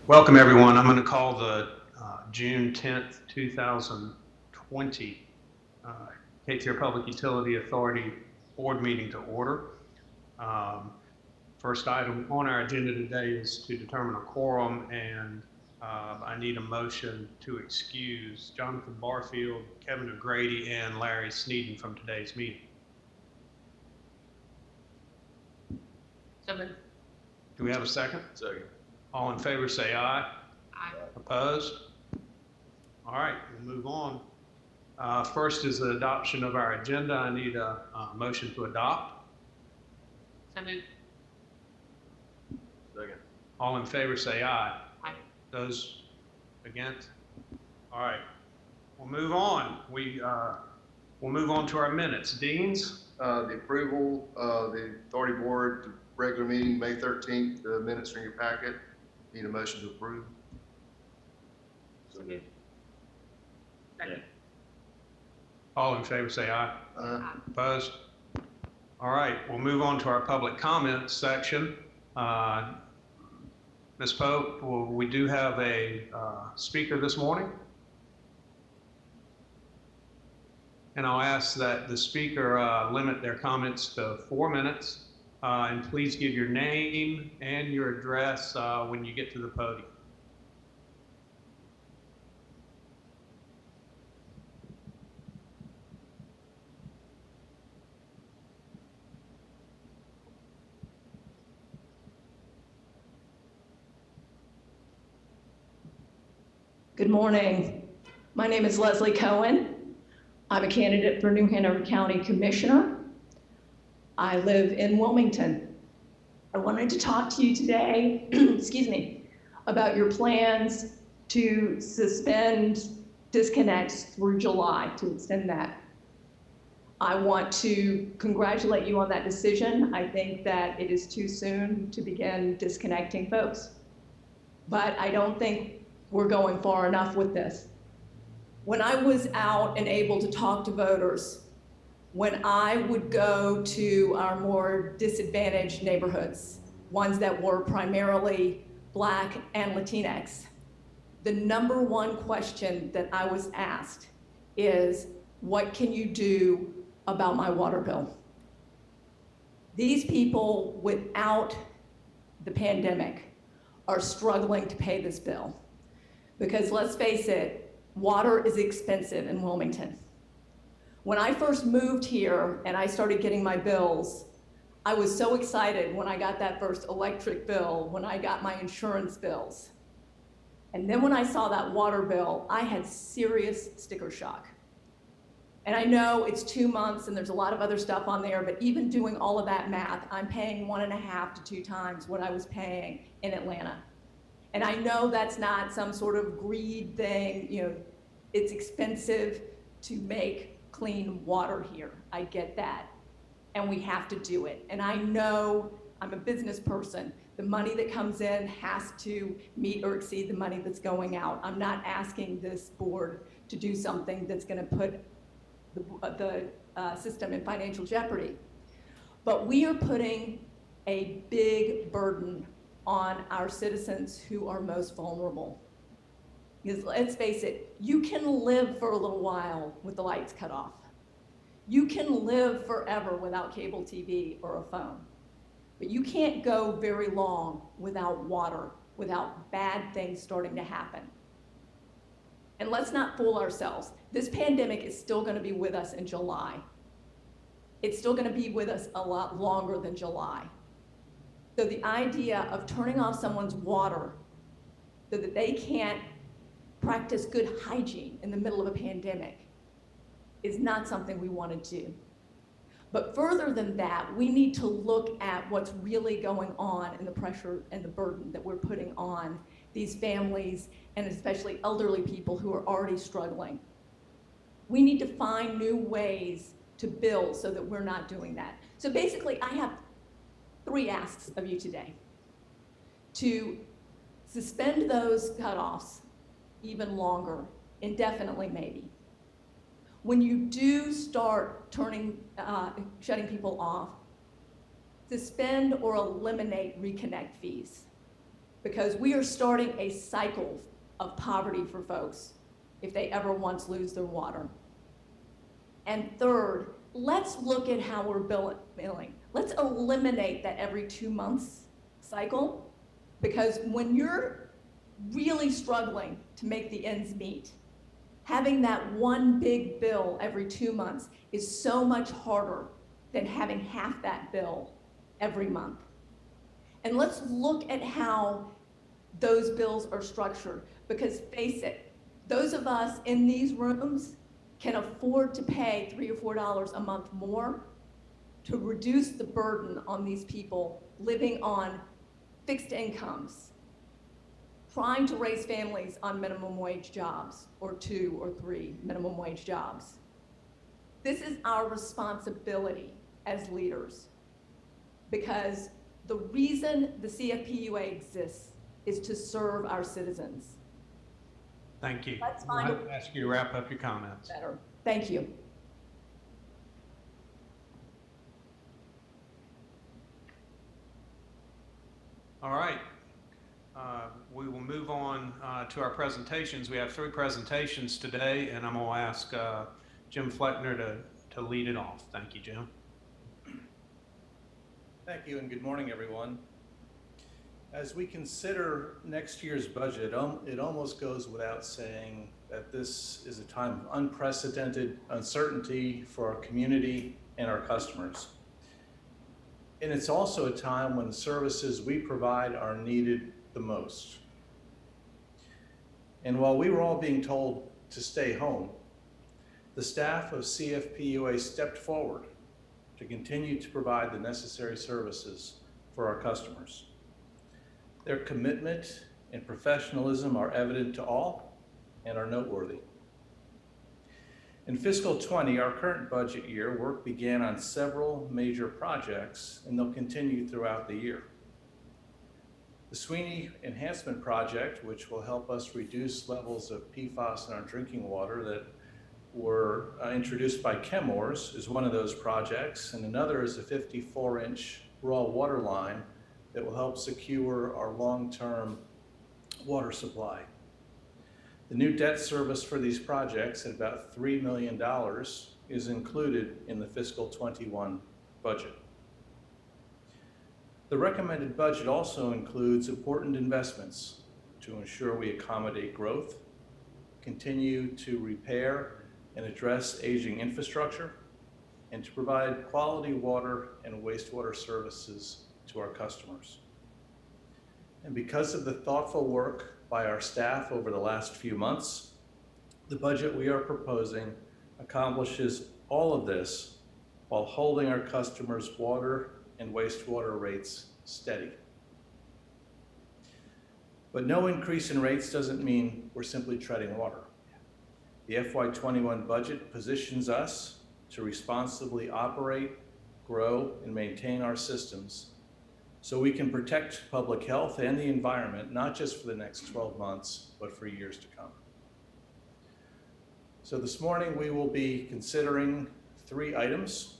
Welcome, everyone. I'm going to call the June 10th, 2020 Cape Fear Public Utility Authority Board meeting to order. First item on our agenda today is to determine a quorum, and I need a motion to excuse Jonathan Barfield, Kevin O'Grady, and Larry Sneeden from today's meeting. So moved. Do we have a second? Second. All in favor say aye. Aye. Opposed? All right, we'll move on. First is the adoption of our agenda. I need a motion to adopt. So moved. Second. All in favor say aye. Aye. Those against? All right, we'll move on. We'll move on to our minutes. Dean's? The approval of the authority board regular meeting, May 13th, the minutes are in your packet. Need a motion to approve. So moved. Second. All in favor say aye. Aye. Opposed? All right, we'll move on to our public comment section. Ms. Pope, we do have a speaker this morning. And I'll ask that the speaker limit their comments to 4 minutes. And please give your name and your address when you get to the podium. Good morning. My name is Leslie Cohen. I'm a candidate for New Hanover County Commissioner. I live in Wilmington. I wanted to talk to you today, excuse me, about your plans to suspend disconnects through July, to extend that. I want to congratulate you on that decision. I think that it is too soon to begin disconnecting folks. But I don't think we're going far enough with this. When I was out and able to talk to voters, when I would go to our more disadvantaged neighborhoods, ones that were primarily Black and Latinx, the number one question that I was asked is, what can you do about my water bill? These people, without the pandemic, are struggling to pay this bill. Because let's face it, water is expensive in Wilmington. When I first moved here and I started getting my bills, I was so excited when I got that first electric bill, when I got my insurance bills. And then when I saw that water bill, I had serious sticker shock. And I know it's 2 months and there's a lot of other stuff on there, but even doing all of that math, I'm paying 1.5 to 2 times what I was paying in Atlanta. And I know that's not some sort of greed thing, you know, it's expensive to make clean water here. I get that. And we have to do it. And I know, I'm a business person, the money that comes in has to meet or exceed the money that's going out. I'm not asking this board to do something that's gonna put the system in financial jeopardy. But we are putting a big burden on our citizens who are most vulnerable. Because let's face it, you can live for a little while with the lights cut off. You can live forever without cable TV or a phone. But you can't go very long without water, without bad things starting to happen. And let's not fool ourselves. This pandemic is still gonna be with us in July. It's still gonna be with us a lot longer than July. So the idea of turning off someone's water so that they can't practice good hygiene in the middle of a pandemic is not something we want to do. But further than that, we need to look at what's really going on and the pressure and the burden that we're putting on these families and especially elderly people who are already struggling. We need to find new ways to build so that we're not doing that. So basically, I have 3 asks of you today. To suspend those cutoffs even longer, indefinitely maybe. When you do start shutting people off, suspend or eliminate reconnect fees. because we are starting a cycle of poverty for folks if they ever once lose their water. And third, let's look at how we're billing. Let's eliminate that every 2 months cycle, because when you're really struggling to make the ends meet, having that one big bill every 2 months is so much harder than having half that bill every month. And let's look at how those bills are structured, because face it, those of us in these rooms can afford to pay $3 or $4 a month more to reduce the burden on these people living on fixed incomes, trying to raise families on minimum wage jobs, or 2 or 3 minimum wage jobs. This is our responsibility as leaders, because the reason the CFPUA exists is to serve our citizens. Thank you. Let's find I'll ask you to wrap up your comments. better. Thank you. All right. We will move on to our presentations. We have 3 presentations today, and I'm going to ask Jim Fleckner to lead it off. Thank you, Jim. Thank you, and good morning, everyone. As we consider next year's budget, it almost goes without saying that this is a time of unprecedented uncertainty for our community and our customers. And it's also a time when the services we provide are needed the most. And while we were all being told to stay home, the staff of CFPUA stepped forward to continue to provide the necessary services for our customers. Their commitment and professionalism are evident to all and are noteworthy. In fiscal 20, our current budget year, work began on several major projects, and they'll continue throughout the year. The Sweeney Enhancement Project, which will help us reduce levels of PFAS in our drinking water that were introduced by Chemours, is one of those projects, and another is a 54-inch raw water line that will help secure our long-term water supply. The new debt service for these projects at about $3 million is included in the fiscal 21 budget. The recommended budget also includes important investments to ensure we accommodate growth, continue to repair and address aging infrastructure, and to provide quality water and wastewater services to our customers. And because of the thoughtful work by our staff over the last few months, the budget we are proposing accomplishes all of this while holding our customers' water and wastewater rates steady. But no increase in rates doesn't mean we're simply treading water. The FY21 budget positions us to responsibly operate, grow, and maintain our systems so we can protect public health and the environment, not just for the next 12 months, but for years to come. So this morning we will be considering 3 items.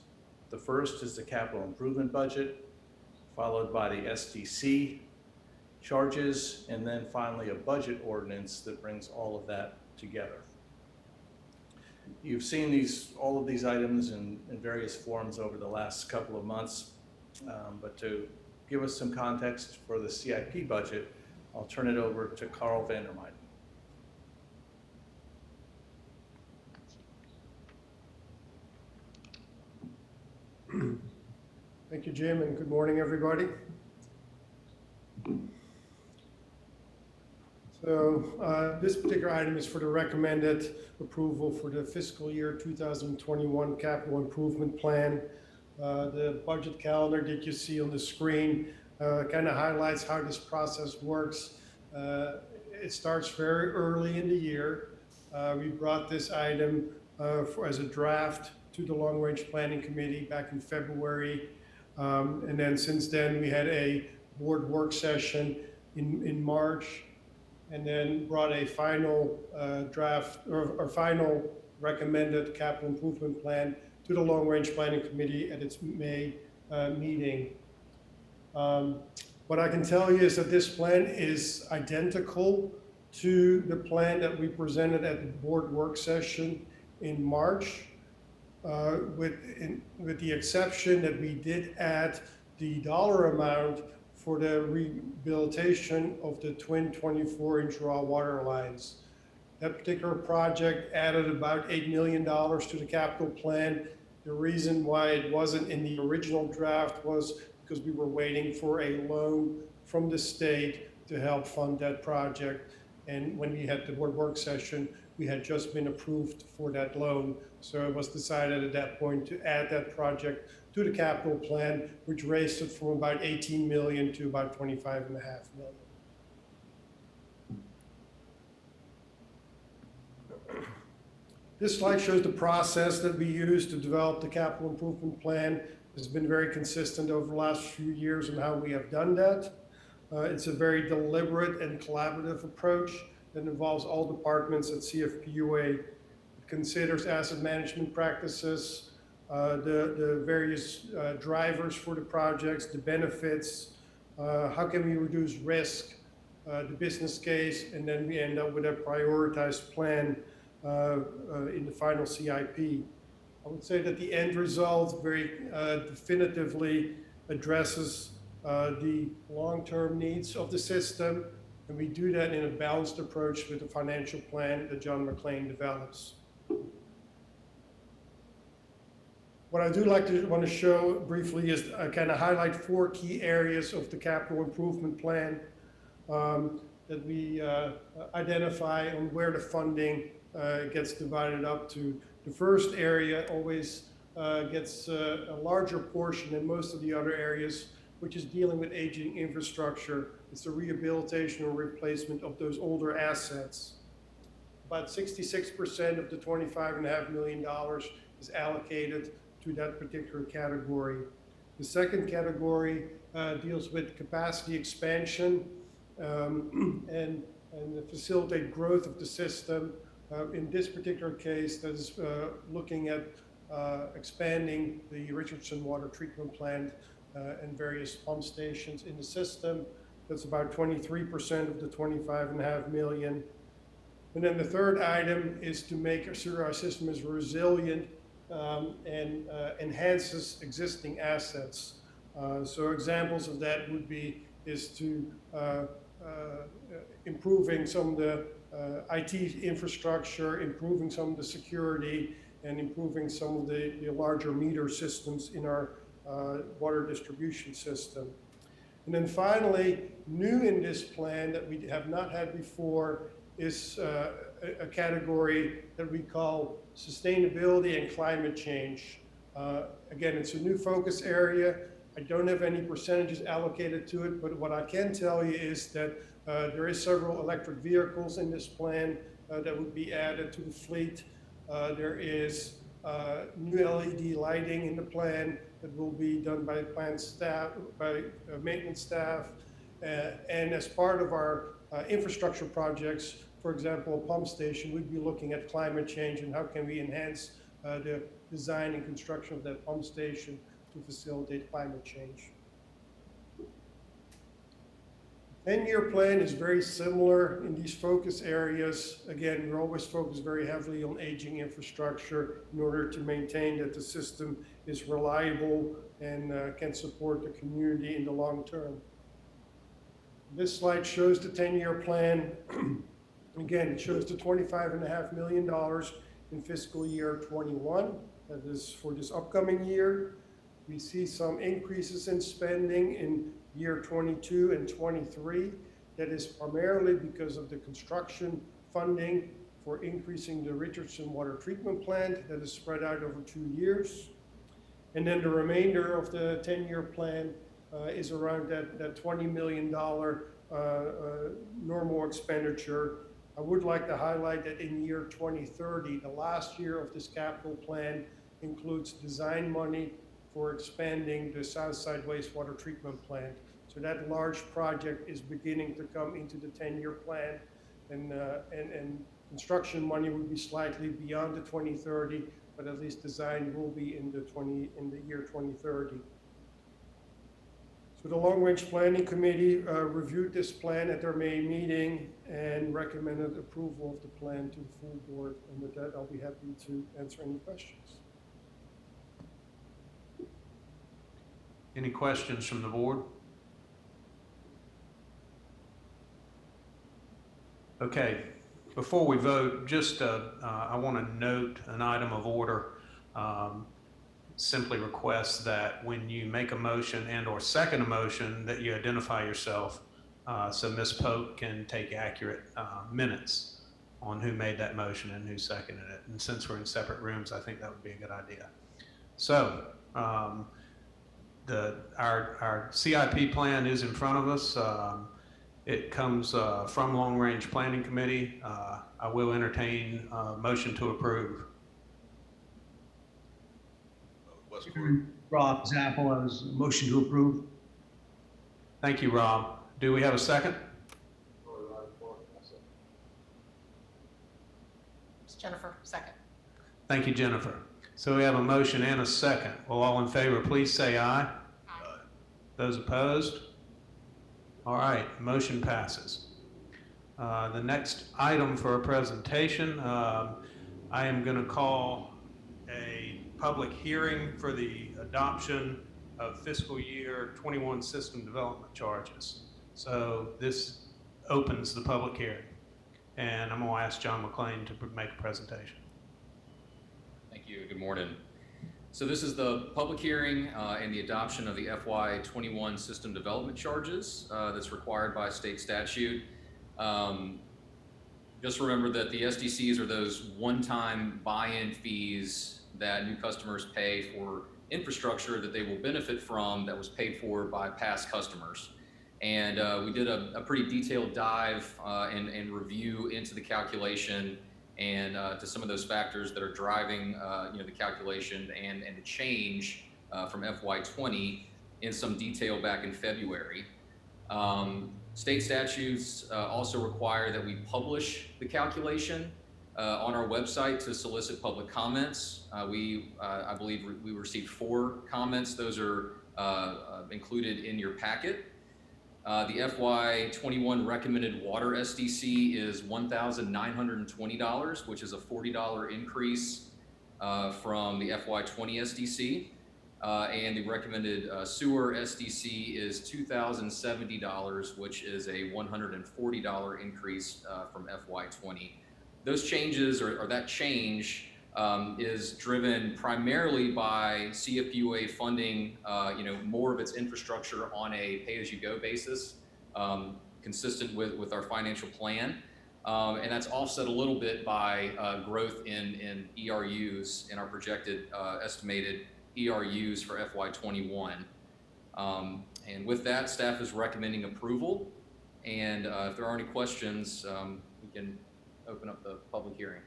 The first is the capital improvement budget, followed by the SDC charges, and then finally a budget ordinance that brings all of that together. You've seen all of these items in various forms over the last couple of months, but to give us some context for the CIP budget, I'll turn it over to Carl Vandermeiden. Thank you, Jim, and good morning, everybody. So this particular item is for the recommended approval for the fiscal year 2021 capital improvement plan. The budget calendar that you see on the screen kind of highlights how this process works. It starts very early in the year. We brought this item as a draft to the Long Range Planning Committee back in February. And then since then, we had a board work session in March, and then brought a final draft or final recommended capital improvement plan to the Long Range Planning Committee at its May meeting. What I can tell you is that this plan is identical to the plan that we presented at the board work session in March, with the exception that we did add the dollar amount for the rehabilitation of the twin 24-inch raw water lines. That particular project added about $8 million to the capital plan. The reason why it wasn't in the original draft was because we were waiting for a loan from the state to help fund that project. And when we had the board work session, we had just been approved for that loan. So it was decided at that point to add that project to the capital plan, which raised it from about 18 million to about 25.5 million. This slide shows the process that we used to develop the capital improvement plan. It's been very consistent over the last few years in how we have done that. It's a very deliberate and collaborative approach that involves all departments at CFPUA. It considers asset management practices, the various drivers for the projects, the benefits, how can we reduce risk, the business case, and then we end up with a prioritized plan in the final CIP. I would say that the end result very definitively addresses the long-term needs of the system, and we do that in a balanced approach with the financial plan that John McLean develops. What I do want to show briefly is I kind of highlight 4 key areas of the capital improvement plan that we identify on where the funding gets divided up to. The first area always gets a larger portion than most of the other areas, which is dealing with aging infrastructure. It's the rehabilitation or replacement of those older assets. About 66% of the $25.5 million is allocated to that particular category. The second category deals with capacity expansion and facilitate growth of the system. In this particular case, that is looking at expanding the Richardson water treatment plant and various pump stations in the system. That's about 23% of the $25.5 million. And then the third item is to make sure our system is resilient and enhances existing assets. So examples of that would be improving some of the IT infrastructure, improving some of the security, and improving some of the larger meter systems in our water distribution system. And then finally, new in this plan that we have not had before is a category that we call sustainability and climate change. Again, it's a new focus area. I don't have any percentages allocated to it, but what I can tell you is that there is several electric vehicles in this plan that would be added to the fleet. There is new LED lighting in the plan that will be done by plant staff, by maintenance staff. And as part of our infrastructure projects, for example, a pump station, we'd be looking at climate change and how can we enhance the design and construction of that pump station to facilitate climate change. 10-year plan is very similar in these focus areas. Again, we're always focused very heavily on aging infrastructure in order to maintain that the system is reliable and can support the community in the long term. This slide shows the 10-year plan. Again, it shows the $25.5 million in fiscal year 21. That is for this upcoming year. We see some increases in spending in year 22 and 23. That is primarily because of the construction funding for increasing the Richardson water treatment plant that is spread out over 2 years. And then the remainder of the 10-year plan is around that $20 million normal expenditure. I would like to highlight that in year 2030, the last year of this capital plan includes design money for expanding the Southside wastewater treatment plant. So that large project is beginning to come into the 10-year plan, and construction money will be slightly beyond the 2030, but at least design will be in the year 2030. So the Long Range Planning Committee reviewed this plan at their May meeting and recommended approval of the plan to the full board. And with that, I'll be happy to answer any questions. Any questions from the board? Okay, before we vote, just I want to note an item of order. Simply request that when you make a motion and or second a motion that you identify yourself so Ms. Pope can take accurate minutes on who made that motion and who seconded it. And since we're in separate rooms, I think that would be a good idea. So our CIP plan is in front of us. It comes from Long Range Planning Committee. I will entertain a motion to approve. Rob Zappel, I was motion to approve. Thank you, Rob. Do we have a second? It's Jennifer, second. Thank you, Jennifer. So we have a motion and a second. Will all in favor please say aye? Aye. Those opposed? All right, motion passes. The next item for a presentation, I am going to call a public hearing for the adoption of fiscal year 21 system development charges. So this opens the public hearing. And I'm going to ask John McLean to make a presentation. Thank you. Good morning. So this is the public hearing and the adoption of the FY21 system development charges that's required by state statute. Just remember that the SDCs are those one-time buy-in fees that new customers pay for infrastructure that they will benefit from that was paid for by past customers. And we did a pretty detailed dive and review into the calculation and to some of those factors that are driving the calculation and the change from FY20 in some detail back in February. State statutes also require that we publish the calculation on our website to solicit public comments. I believe we received 4 comments. Those are included in your packet. The FY21 recommended water SDC is $1,920, which is a $40 increase from the FY20 SDC. And the recommended sewer SDC is $2,070, which is a $140 increase from FY20. Those changes, or that change, is driven primarily by CFPUA funding, more of its infrastructure on a pay-as-you-go basis, consistent with our financial plan. And that's offset a little bit by growth in ERUs, in our projected estimated ERUs for FY21. And with that, staff is recommending approval. And if there are any questions, we can open up the public hearing.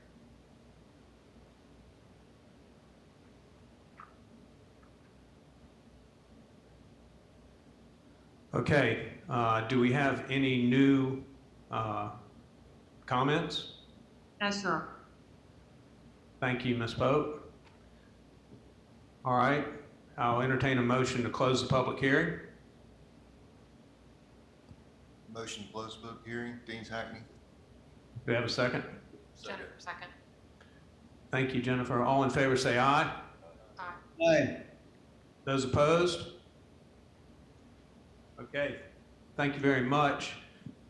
Okay, do we have any new comments? Yes, sir. Thank you, Ms. Pope. All right, I'll entertain a motion to close the public hearing. Motion to close the public hearing, Dean's Hackney. Do we have a second? Jennifer, second. Thank you, Jennifer. All in favor say aye. Aye. Aye. Those opposed? Okay, thank you very much.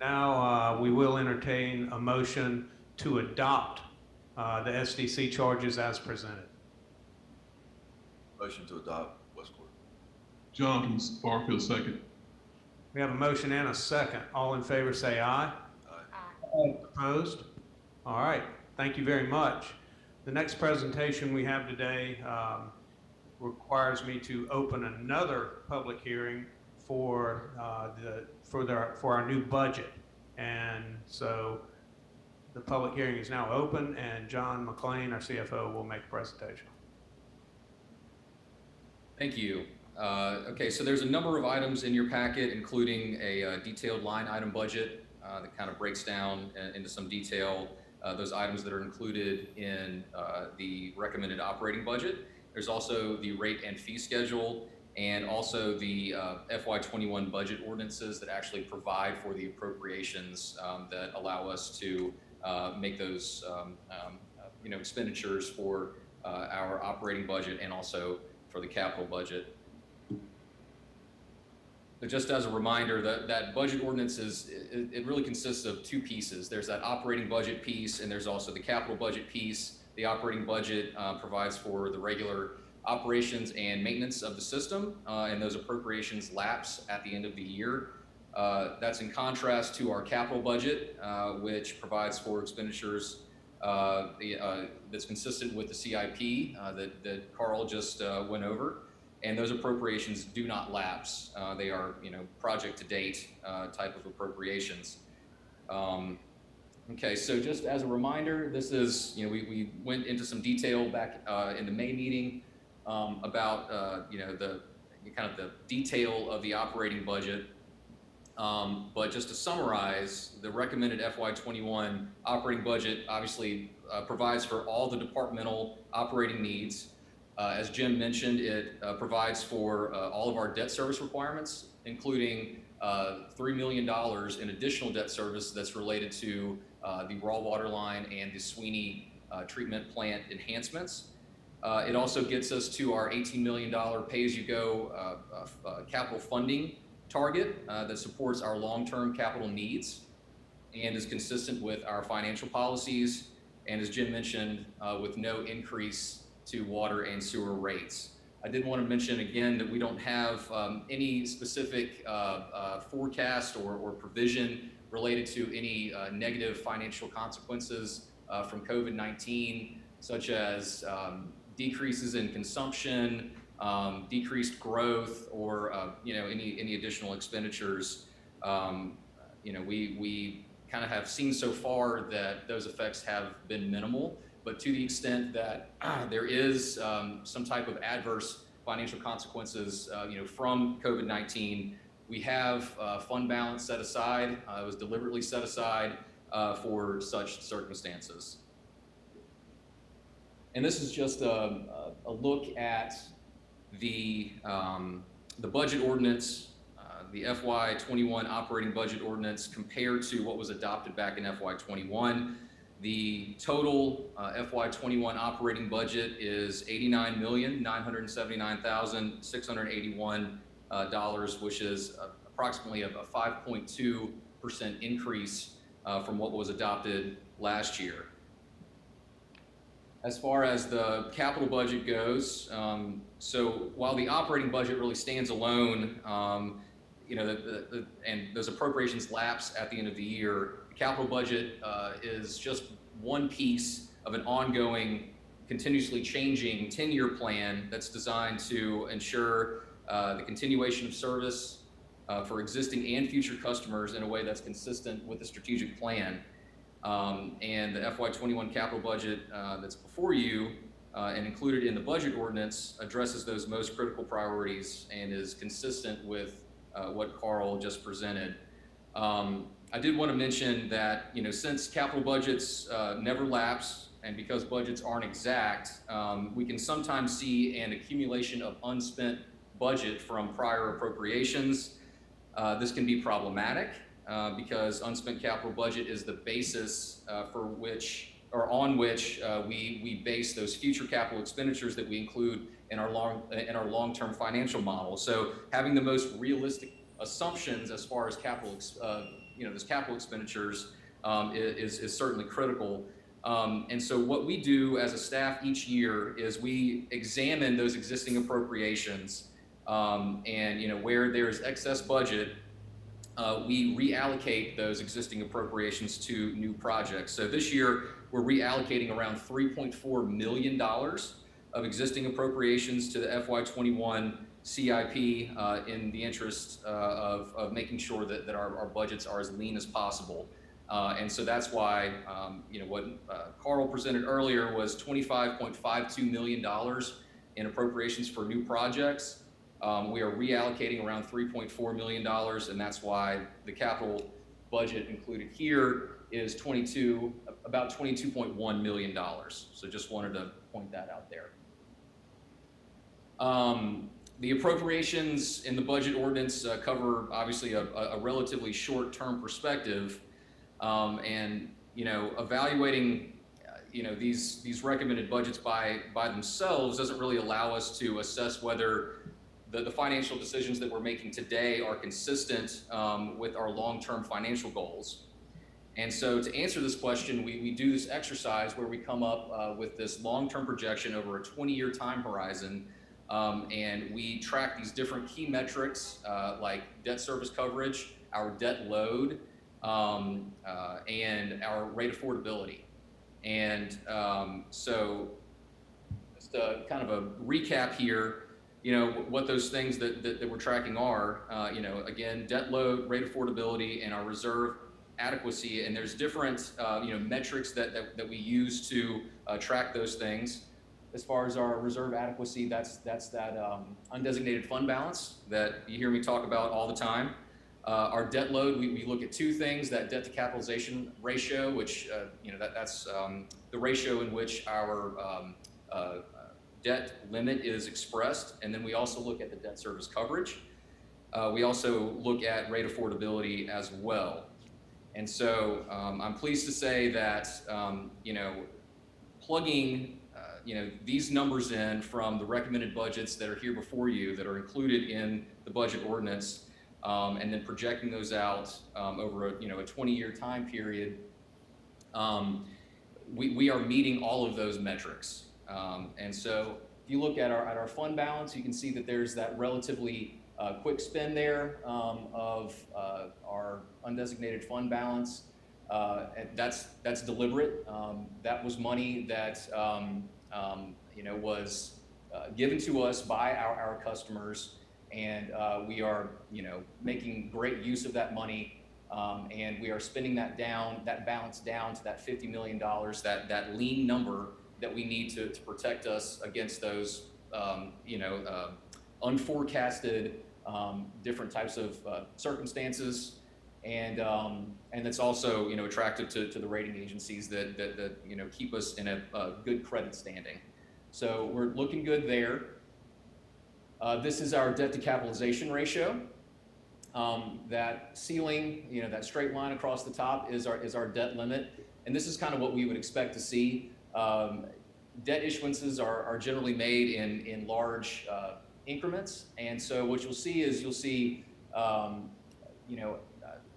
Now we will entertain a motion to adopt the SDC charges as presented. Motion to adopt, Westcourt. Jonathan Barfield, second. We have a motion and a second. All in favor say aye. Aye. Opposed? All right, thank you very much. The next presentation we have today requires me to open another public hearing for our new budget. And so the public hearing is now open, and John McLean, our CFO, will make a presentation. Thank you. Okay, so there's a number of items in your packet, including a detailed line item budget that kind of breaks down into some detail those items that are included in the recommended operating budget. There's also the rate and fee schedule and also the FY21 budget ordinances that actually provide for the appropriations that allow us to make those expenditures for our operating budget and also for the capital budget. So just as a reminder, that budget ordinance it really consists of two pieces. There's that operating budget piece, and there's also the capital budget piece. The operating budget provides for the regular operations and maintenance of the system, and those appropriations lapse at the end of the year. That's in contrast to our capital budget, which provides for expenditures that's consistent with the CIP that Carl just went over. And those appropriations do not lapse. They are, project to date type of appropriations. Okay, so just as a reminder, this is, we went into some detail back in the May meeting about, the kind of the detail of the operating budget. But just to summarize, the recommended FY21 operating budget obviously provides for all the departmental operating needs. As Jim mentioned, it provides for all of our debt service requirements, including $3 million in additional debt service that's related to the raw water line and the Sweeney treatment plant enhancements. It also gets us to our $18 million pay-as-you-go capital funding target that supports our long-term capital needs and is consistent with our financial policies, and as Jim mentioned, with no increase to water and sewer rates. I did want to mention again that we don't have any specific forecast or provision related to any negative financial consequences from COVID-19, such as decreases in consumption, decreased growth, or any additional expenditures. We kind of have seen so far that those effects have been minimal. But to the extent that there is some type of adverse financial consequences, from COVID-19, we have fund balance set aside. It was deliberately set aside for such circumstances. And this is just a look at the budget ordinance, the FY21 operating budget ordinance compared to what was adopted back in FY21. The total FY21 operating budget is $89,979,681, which is approximately a 5.2% increase from what was adopted last year. As far as the capital budget goes, so while the operating budget really stands alone, and those appropriations lapse at the end of the year, the capital budget is just one piece of an ongoing, continuously changing 10-year plan that's designed to ensure the continuation of service for existing and future customers in a way that's consistent with the strategic plan. And the FY21 capital budget that's before you and included in the budget ordinance addresses those most critical priorities and is consistent with what Carl just presented. I did want to mention that, since capital budgets never lapse, and because budgets aren't exact, we can sometimes see an accumulation of unspent budget from prior appropriations. This can be problematic because unspent capital budget is the basis on which we base those future capital expenditures that we include in our long-term financial model. So having the most realistic assumptions as far as those capital expenditures is certainly critical. And so what we do as a staff each year is we examine those existing appropriations, and where there's excess budget, we reallocate those existing appropriations to new projects. So this year, we're reallocating around $3.4 million of existing appropriations to the FY21 CIP in the interest of making sure that our budgets are as lean as possible. And so that's why, what Carl presented earlier was $25.52 million in appropriations for new projects. We are reallocating around $3.4 million, and that's why the capital budget included here is about $22.1 million. So just wanted to point that out there. The appropriations in the budget ordinance cover obviously a relatively short-term perspective, and evaluating these recommended budgets by themselves doesn't really allow us to assess whether the financial decisions that we're making today are consistent with our long-term financial goals. And so to answer this question, we do this exercise where we come up with this long-term projection over a 20-year time horizon, and we track these different key metrics like debt service coverage, our debt load, and our rate affordability. And so just kind of a recap here, what those things that we're tracking are, again, debt load, rate affordability, and our reserve adequacy. And there's different, metrics that we use to track those things. As far as our reserve adequacy, that's that undesignated fund balance that you hear me talk about all the time. Our debt load, we look at two things: that debt to capitalization ratio, which that's the ratio in which our debt limit is expressed, and then we also look at the debt service coverage. We also look at rate affordability as well. And so I'm pleased to say that plugging these numbers in from the recommended budgets that are here before you, that are included in the budget ordinance, and then projecting those out over a 20-year time period, we are meeting all of those metrics. And so if you look at our fund balance, you can see that there's that relatively quick spend there of our undesignated fund balance. And that's deliberate. That was money that was given to us by our customers, and we are making great use of that money, and we are spending that balance down to that $50 million, that lean number that we need to protect us against those unforecasted different types of circumstances, and it's also attractive to the rating agencies that keep us in a good credit standing. So we're looking good there. This is our debt to capitalization ratio. That ceiling, that straight line across the top is our debt limit, and this is kind of what we would expect to see. Debt issuances are generally made in large increments, and so what you'll see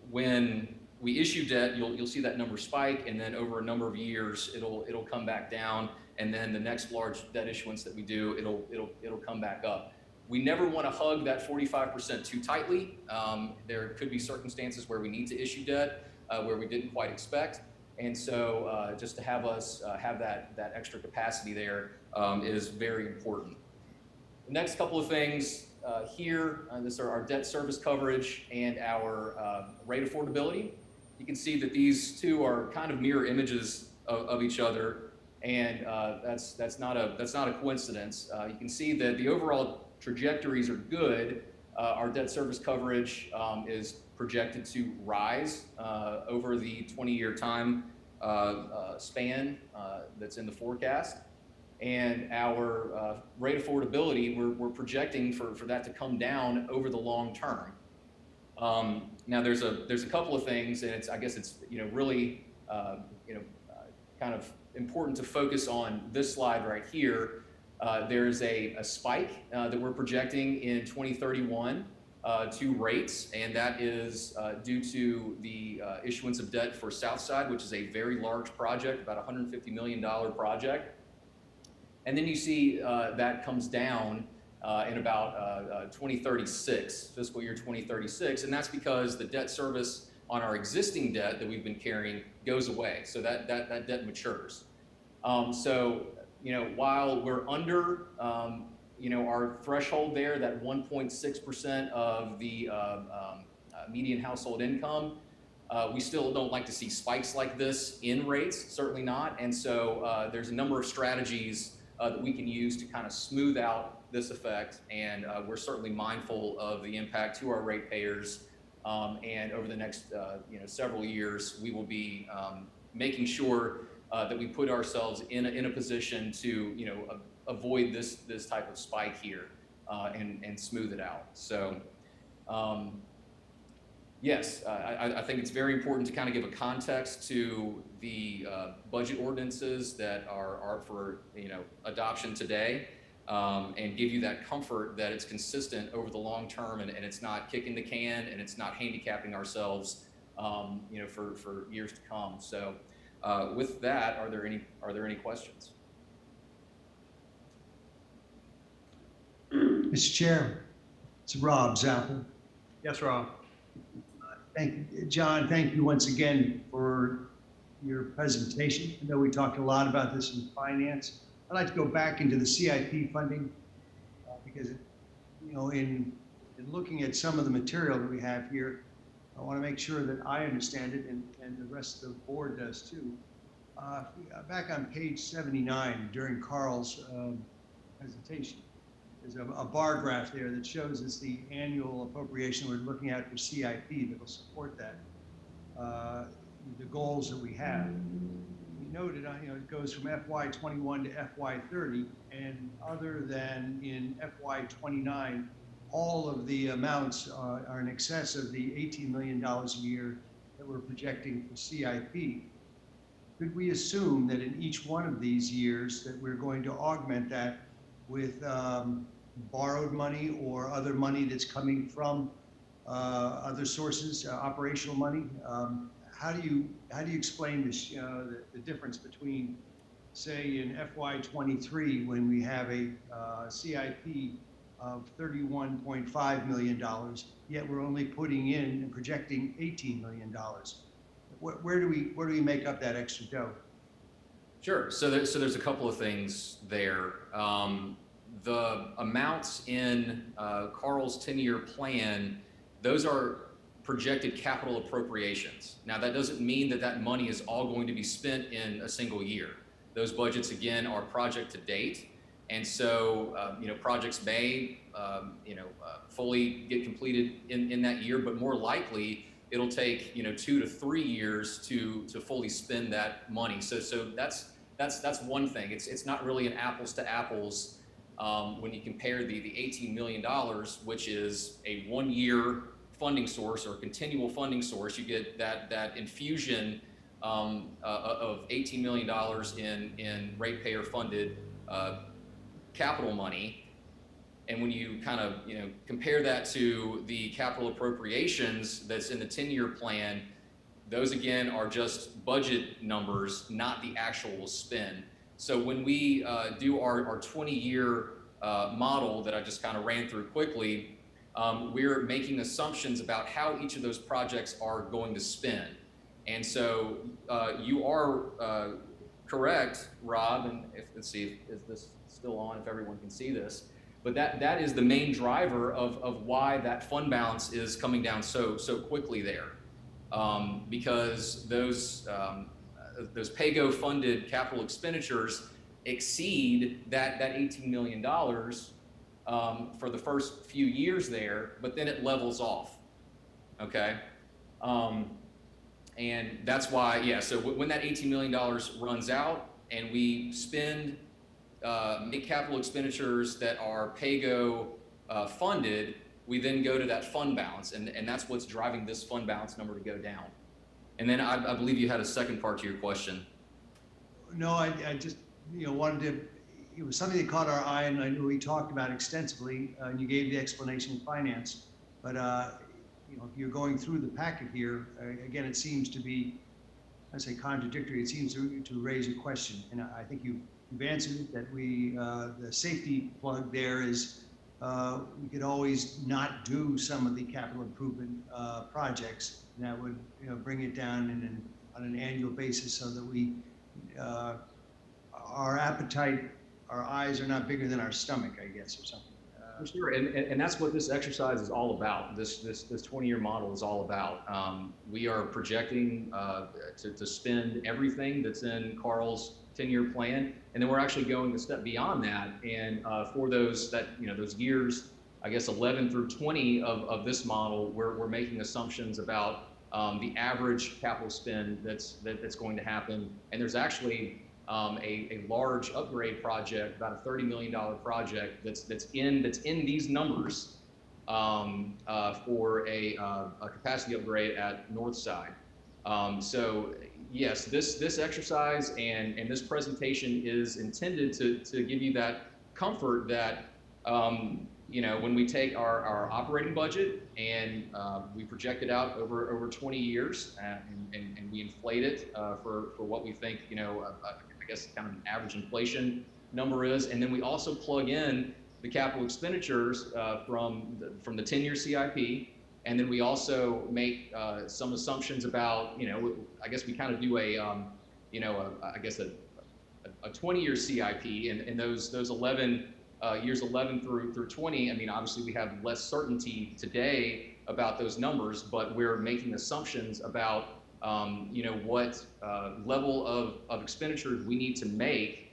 when we issue debt, you'll see that number spike, and then over a number of years it'll come back down, and then the next large debt issuance that we do, it'll come back up. We never want to hug that 45% too tightly. There could be circumstances where we need to issue debt where we didn't quite expect, and so just to have us have that extra capacity there is very important. The next couple of things here, this are our debt service coverage and our rate affordability. You can see that these two are kind of mirror images of each other, and that's not a coincidence. You can see that the overall trajectories are good. Our debt service coverage is projected to rise over the 20-year time span that's in the forecast. And our rate affordability, we're projecting for that to come down over the long term. Now there's a couple of things, and I guess it's really kind of important to focus on this slide right here. There's a spike that we're projecting in 2031 to rates, and that is due to the issuance of debt for Southside, which is a very large project, about a $150 million project. And then you see that comes down in about 2036, fiscal year 2036, and that's because the debt service on our existing debt that we've been carrying goes away, so that debt matures. So while we're under our threshold there, that 1.6% of the median household income, we still don't like to see spikes like this in rates, certainly not. And so there's a number of strategies that we can use to kind of smooth out this effect, and we're certainly mindful of the impact to our ratepayers. And over the next several years, we will be making sure that we put ourselves in a position to avoid this type of spike here. and smooth it out. So, yes, I think it's very important to kind of give a context to the budget ordinances that are for adoption today, and give you that comfort that it's consistent over the long term, and it's not kicking the can, and it's not handicapping ourselves for years to come. So with that, are there any questions? Mr. Chair, it's Rob Zappel. Yes, Rob? Thank you, John, thank you once again for your presentation. I know we talked a lot about this in finance. I'd like to go back into the CIP funding because, in looking at some of the material that we have here, I want to make sure that I understand it and the rest of the board does too. Back on page 79 during Carl's presentation, there's a bar graph there that shows us the annual appropriation we're looking at for CIP that will support that, the goals that we have. We noted, it goes from FY21 to FY30, and other than in FY29, all of the amounts are in excess of the $18 million a year that we're projecting for CIP. Could we assume that in each one of these years that we're going to augment that with borrowed money or other money that's coming from other sources, operational money? How do you explain this? The difference between, say, in FY23 when we have a CIP of $31.5 million, yet we're only putting in and projecting $18 million. Where do we make up that extra dough? Sure. So there's a couple of things there. The amounts in Carl's 10-year plan, those are projected capital appropriations. Now, that doesn't mean that money is all going to be spent in a single year. Those budgets, again, are project to date. And so, projects may, fully get completed in that year, but more likely it'll take, 2 to 3 years to fully spend that money. So that's one thing. It's not really an apples to apples when you compare the $18 million, which is a 1-year funding source or continual funding source. You get that infusion of $18 million in ratepayer funded capital money. And when you kind of compare that to the capital appropriations that's in the 10-year plan, those again are just budget numbers, not the actual spend. So when we do our 20-year model that I just kind of ran through quickly, we're making assumptions about how each of those projects are going to spend. And so you are correct, Rob, and let's see, is this still on, if everyone can see this, but that is the main driver of why that fund balance is coming down so quickly there. Because those PAYGO funded capital expenditures exceed that $18 million for the first few years there, but then it levels off, okay? And that's why, yeah, so when that $18 million runs out and we spend, make capital expenditures that are PAYGO funded, we then go to that fund balance, and that's what's driving this fund balance number to go down. And then I believe you had a second part to your question. No, I just wanted to, it was something that caught our eye, and I knew we talked about extensively, and you gave the explanation in finance, but if you're going through the packet here, again, it seems to be, I say contradictory, it seems to raise a question, and I think you've answered it, that the safety plug there is we could always not do some of the capital improvement projects, and that would bring it down on an annual basis so that we, our appetite, our eyes are not bigger than our stomach, I guess, or something. Sure, and that's what this exercise is all about. This 20-year model is all about. We are projecting to spend everything that's in Carl's 10-year plan, and then we're actually going a step beyond that. And for those those years, I guess 11 through 20 of this model, we're making assumptions about the average capital spend that's going to happen. And there's actually a large upgrade project, about a $30 million project that's in these numbers for a capacity upgrade at North Side. So yes, this exercise and this presentation is intended to give you that comfort that you know, when we take our operating budget and we project it out over 20 years and we inflate it for what we think, you know, I guess kind of an average inflation number is, and then we also plug in the capital expenditures from the 10-year CIP, and then we also make some assumptions about, you know, I guess we kind of do a, you know, I guess a 20-year CIP, and those 11 years 11 through 20. I mean, obviously we have less certainty today about those numbers, but we're making assumptions about, you know, what level of expenditures we need to make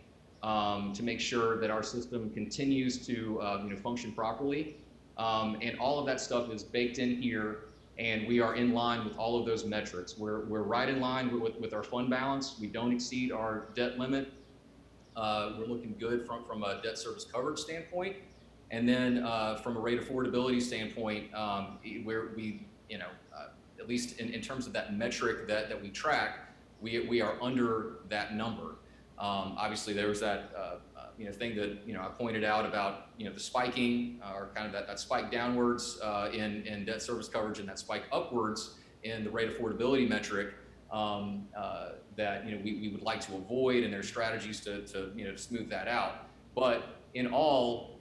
sure that our system continues to, you know, function properly. And all of that stuff is baked in here, and we are in line with all of those metrics. We're right in line with our fund balance. We don't exceed our debt limit. We're looking good from a debt service coverage standpoint. And then from a rate affordability standpoint, where we, you know, at least in terms of that metric that we track, we are under that number. Obviously, there was that you know, thing that, you know, I pointed out about, you know, the spiking or kind of that spike downwards in debt service coverage and that spike upwards in the rate affordability metric that, you know, we would like to avoid, and there's strategies to you know, smooth that out. But in all,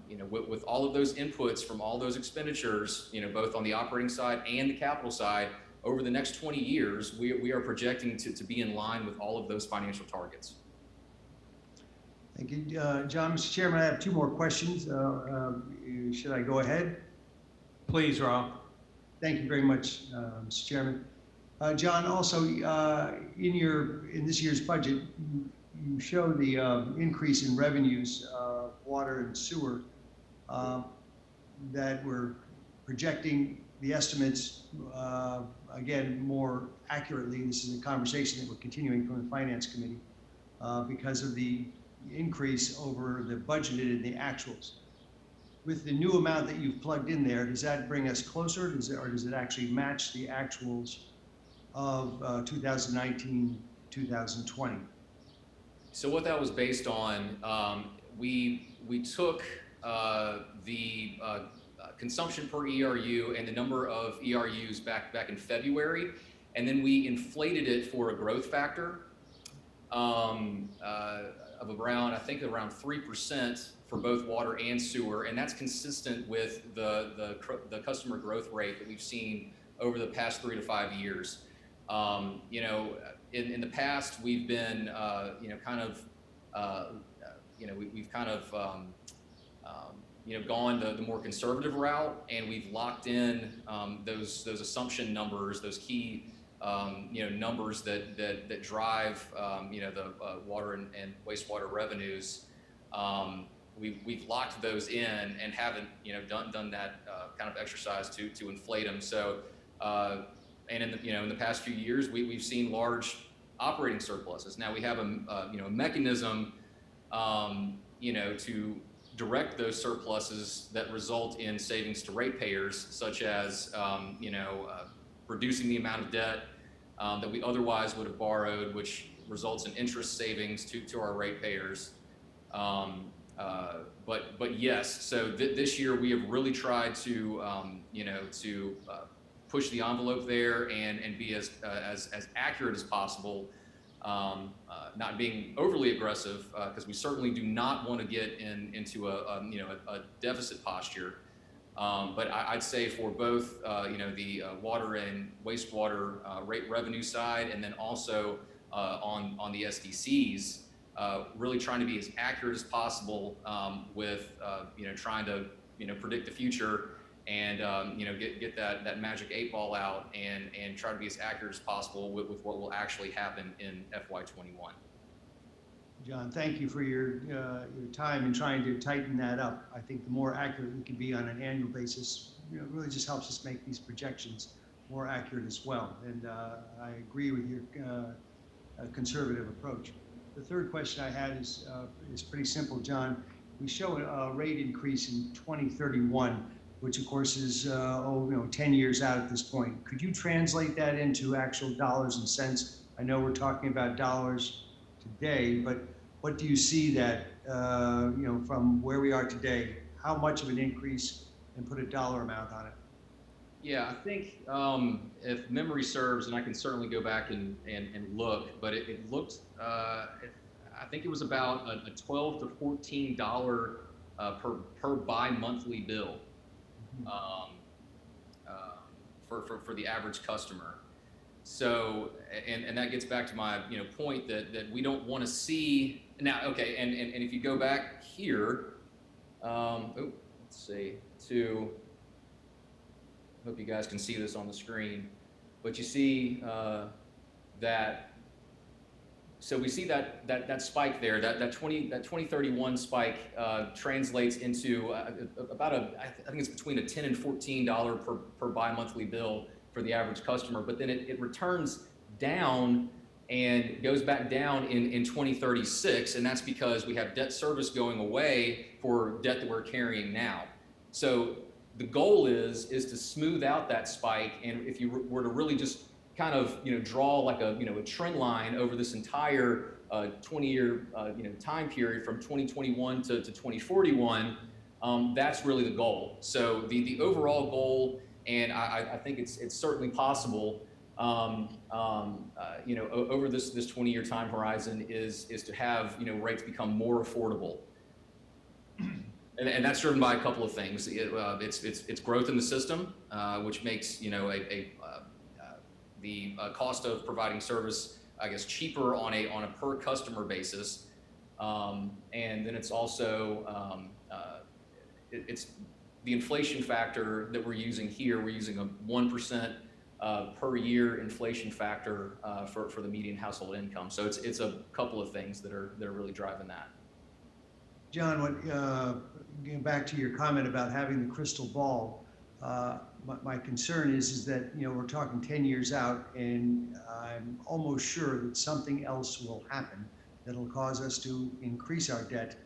you know, with all of those inputs from all those expenditures, you know, both on the operating side and the capital side, over the next 20 years, we are projecting to be in line with all of those financial targets. Thank you, John. Mr. Chairman, I have two more questions. Should I go ahead? Please, Rob. Thank you very much, Mr. Chairman. John, also in this year's budget, you show the increase in revenues, water and sewer, that we're projecting the estimates again more accurately. This is a conversation that we're continuing from the Finance Committee because of the increase over the budgeted and the actuals. With the new amount that you've plugged in there, does that bring us closer, or does it actually match the actuals of 2019, 2020? So what that was based on, we took the consumption per ERU and the number of ERUs back in February, and then we inflated it for a growth factor of around, I think around 3% for both water and sewer, and that's consistent with the customer growth rate that we've seen over the past 3 to 5 years. You know, in the past, we've been, you know, kind of, you know, we've kind of, you know, gone the more conservative route, and we've locked in those assumption numbers, those key, you know, numbers that drive, you know, the water and wastewater revenues. We've locked those in and haven't, you know, done that kind of exercise to inflate them. So, and in the, you know, in the past few years, we've seen large operating surpluses. Now we have a you know, a mechanism, you know, to direct those surpluses that result in savings to ratepayers, such as, you know, reducing the amount of debt that we otherwise would have borrowed, which results in interest savings to our ratepayers. But yes, so this year we have really tried to, you know, to push the envelope there and be as accurate as possible, not being overly aggressive, because we certainly do not want to get into a you know, a deficit posture. But I'd say for both, you know, the water and wastewater rate revenue side, and then also on the SDCs, really trying to be as accurate as possible with, you know, trying to, you know, predict the future and, you know, get that magic 8-ball out and try to be as accurate as possible with what will actually happen in FY21. John, thank you for your time in trying to tighten that up. I think the more accurate we can be on an annual basis, you know, really just helps us make these projections more accurate as well. And I agree with your conservative approach. The third question I had is pretty simple, John. We show a rate increase in 2031, which of course is 10 years out at this point. Could you translate that into actual dollars and cents? I know we're talking about dollars today, but what do you see that from where we are today? How much of an increase, and put a dollar amount on it? Yeah, I think if memory serves, and I can certainly go back and look, but it looked, I think it was about a $12 to $14 per bi-monthly bill for the average customer. So, and that gets back to my point that we don't want to see now. Okay, and if you go back here, let's see, I hope you guys can see this on the screen, but you see that. So we see that spike there. That 2031 spike translates into about I think it's between a $10 and $14 per bi-monthly bill for the average customer. But then it returns down and goes back down in 2036, and that's because we have debt service going away for debt that we're carrying now. So the goal is to smooth out that spike, and if you were to really just kind of draw like a trend line over this entire 20-year time period from 2021 to 2041, that's really the goal. So the overall goal, and I think it's certainly possible, over this 20-year time horizon is to have rates become more affordable. And that's driven by a couple of things. It's growth in the system, which makes the cost of providing service, I guess, cheaper on a per customer basis, and then it's also it's the inflation factor that we're using here. We're using a 1% per year inflation factor for the median household income. So it's a couple of things that are really driving that. John, getting back to your comment about having the crystal ball, my concern is that we're talking 10 years out, and I'm almost sure that something else will happen that'll cause us to increase our debt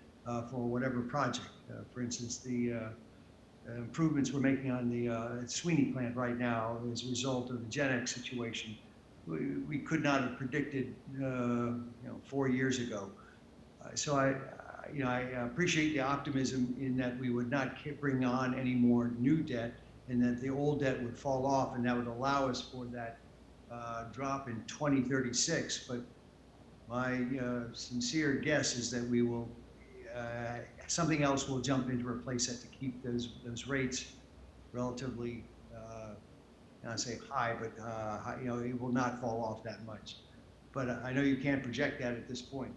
for whatever project. For instance, the improvements we're making on the Sweeney plant right now as a result of the GenX situation, we could not have predicted 4 years ago. So I appreciate the optimism in that we would not bring on any more new debt, and that the old debt would fall off, and that would allow us for that drop in 2036. But my sincere guess is that we will, something else will jump in to replace that to keep those rates relatively, not say high, but high, it will not fall off that much. But I know you can't project that at this point.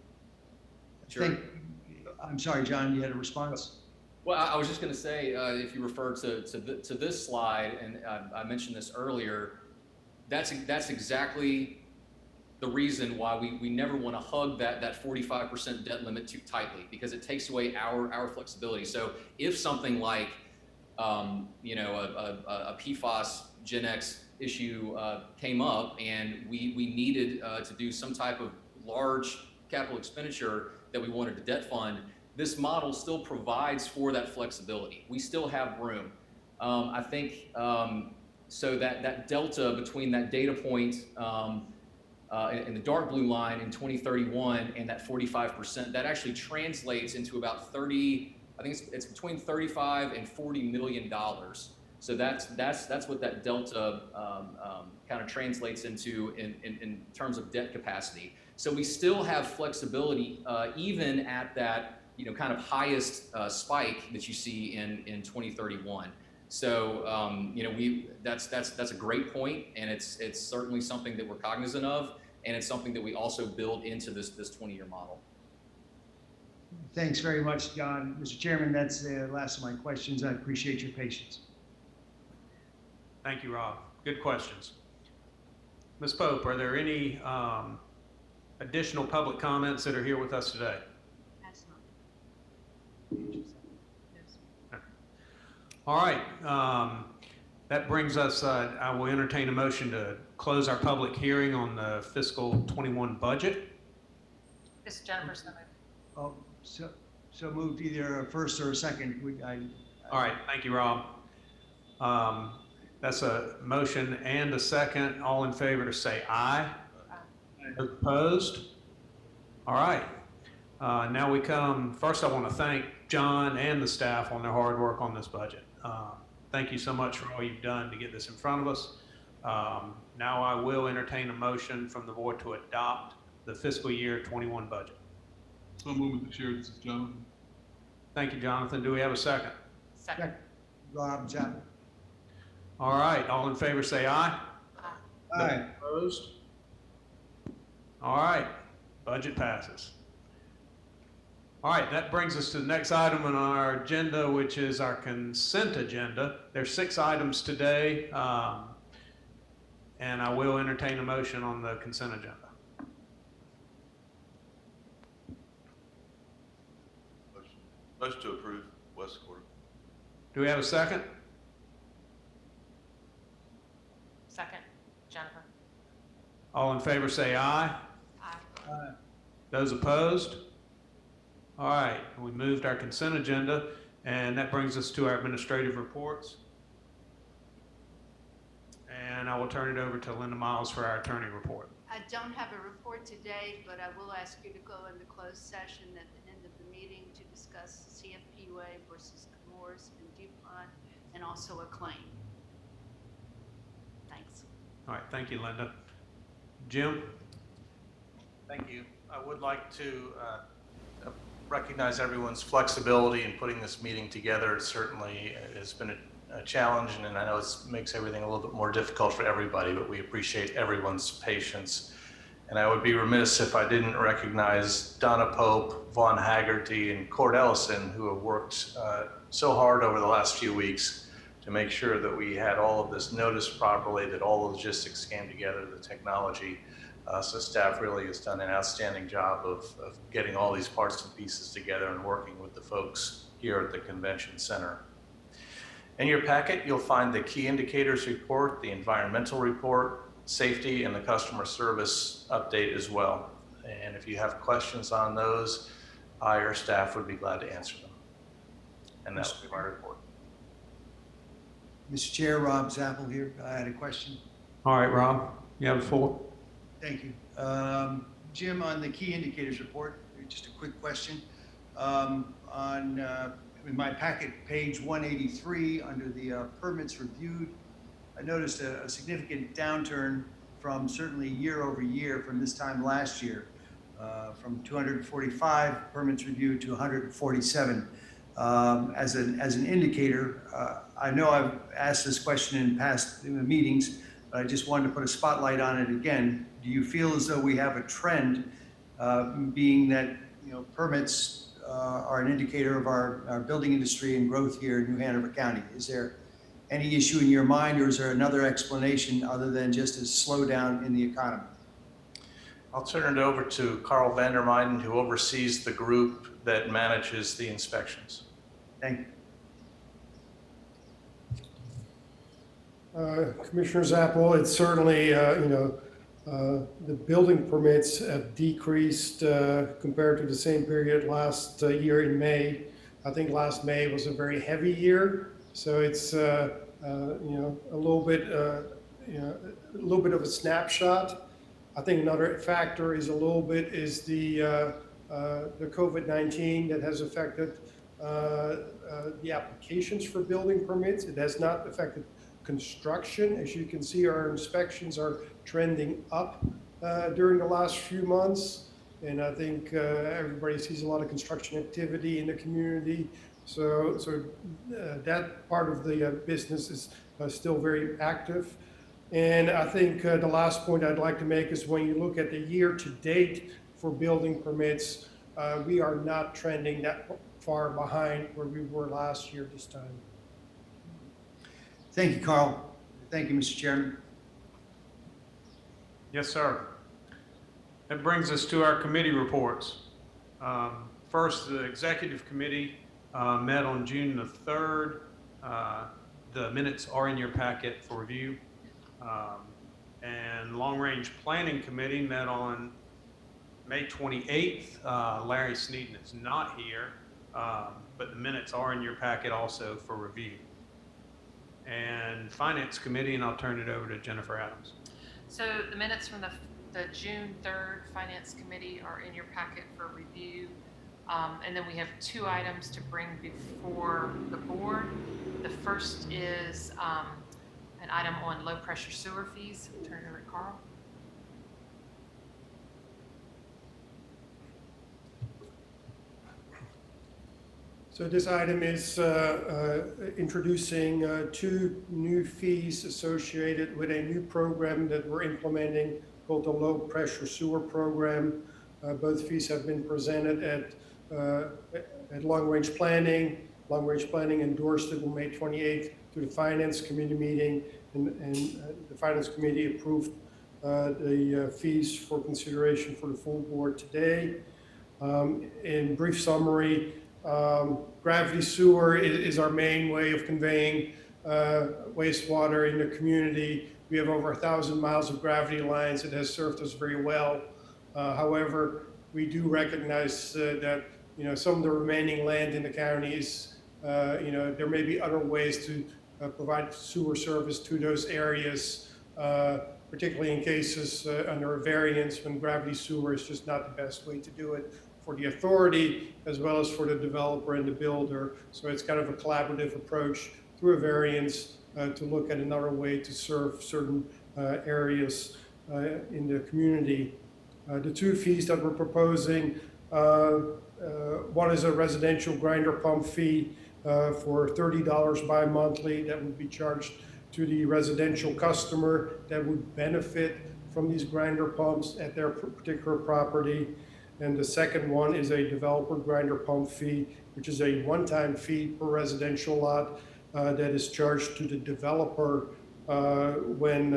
Sure. I'm sorry, John, you had a response? Well, I was just going to say, if you refer to this slide, and I mentioned this earlier, that's exactly the reason why we never want to hug that 45% debt limit too tightly, because it takes away our flexibility. So if something like a PFAS GenX issue came up and we needed to do some type of large capital expenditure that we wanted to debt fund, this model still provides for that flexibility. We still have room. I think so that delta between that data point in the dark blue line in 2031 and that 45%, that actually translates into about 30. I think it's between 35 and $40 million. So that's what that delta kind of translates into in terms of debt capacity. So we still have flexibility even at that kind of highest spike that you see in 2031. So that's a great point, and it's certainly something that we're cognizant of, and it's something that we also build into this 20-year model. Thanks very much, John. Mr. Chairman, that's the last of my questions. I appreciate your patience. Thank you, Rob. Good questions. Ms. Pope, are there any additional public comments that are here with us today? All right. That brings us, I will entertain a motion to close our public hearing on the fiscal 21 budget. This is Jennifer Smith. Oh, so moved either a first or a second. All right, thank you, Rob. That's a motion and a second. All in favor to say aye. Those opposed? All right. Now we come, first I want to thank John and the staff on their hard work on this budget. Thank you so much for all you've done to get this in front of us. Now I will entertain a motion from the board to adopt the fiscal year 21 budget. So move with the chair. This is Jonathan. Thank you, Jonathan. Do we have a second? Second. Rob Chapel. All right, all in favor say aye. Aye. Opposed? All right, budget passes. All right, that brings us to the next item on our agenda, which is our consent agenda. There's 6 items today, and I will entertain a motion on the consent agenda. Motion to approve, West Quarter. Do we have a second? Second. Jennifer. All in favor say aye. Aye. Those opposed? All right, we moved our consent agenda, and that brings us to our administrative reports. And I will turn it over to Linda Miles for our attorney report. I don't have a report today, but I will ask you to go into closed session at the end of the meeting to discuss CFPUA versus Comores and DuPont, and also a claim. Thanks. All right, thank you, Linda. Jim? Thank you. I would like to recognize everyone's flexibility in putting this meeting together. It certainly has been a challenge, and I know it makes everything a little bit more difficult for everybody, but we appreciate everyone's patience. And I would be remiss if I didn't recognize Donna Pope, Vaughn Haggerty, and Cord Ellison, who have worked so hard over the last few weeks to make sure that we had all of this noticed properly, that all the logistics came together, the technology. So staff really has done an outstanding job of getting all these parts and pieces together and working with the folks here at the convention center. In your packet, you'll find the key indicators report, the environmental report, safety, and the customer service update as well. And if you have questions on those, I or staff would be glad to answer them. And that will be my report. Mr. Chair, Rob Zappel here. I had a question. All right, Rob, you have the floor. Thank you. Jim, on the key indicators report, just a quick question. In my packet, page 183, under the permits reviewed, I noticed a significant downturn from certainly year over year from this time last year, from 245 permits reviewed to 147. As an indicator, I know I've asked this question in past meetings, but I just wanted to put a spotlight on it again. Do you feel as though we have a trend, being that permits are an indicator of our building industry and growth here in New Hanover County? Is there any issue in your mind, or is there another explanation other than just a slowdown in the economy? I'll turn it over to Carl Vandermeiden, who oversees the group that manages the inspections. Thank you. Commissioner Zappel, it's certainly, the building permits have decreased compared to the same period last year in May. I think last May was a very heavy year, so it's a little bit of a snapshot. I think another factor is the COVID-19 that has affected the applications for building permits. It has not affected construction. As you can see, our inspections are trending up during the last few months, and I think everybody sees a lot of construction activity in the community. So that part of the business is still very active. And I think the last point I'd like to make is when you look at the year to date for building permits, we are not trending that far behind where we were last year this time. Thank you, Carl. Thank you, Mr. Chairman. Yes, sir. That brings us to our committee reports. First, the executive committee met on June the 3rd. The minutes are in your packet for review. And Long Range Planning Committee met on May 28th. Larry Sneeden is not here, but the minutes are in your packet also for review. And Finance Committee, and I'll turn it over to Jennifer Adams. So the minutes from the June 3rd Finance Committee are in your packet for review. And then we have two items to bring before the board. The first is an item on low pressure sewer fees. Turn it over to Carl. So this item is introducing two new fees associated with a new program that we're implementing called the Low Pressure Sewer Program. Both fees have been presented at Long Range Planning. Long Range Planning endorsed it on May 28th to the Finance Committee meeting, and the Finance Committee approved the fees for consideration for the full board today. In brief summary, gravity sewer is our main way of conveying wastewater in the community. We have over 1,000 miles of gravity lines. It has served us very well. However, we do recognize that some of the remaining land in the county is there may be other ways to provide sewer service to those areas, particularly in cases under a variance when gravity sewer is just not the best way to do it for the authority as well as for the developer and the builder. So it's kind of a collaborative approach through a variance to look at another way to serve certain areas in the community. The two fees that we're proposing, one is a residential grinder pump fee for $30 bi-monthly that would be charged to the residential customer that would benefit from these grinder pumps at their particular property. And the second one is a developer grinder pump fee, which is a one-time fee per residential lot that is charged to the developer when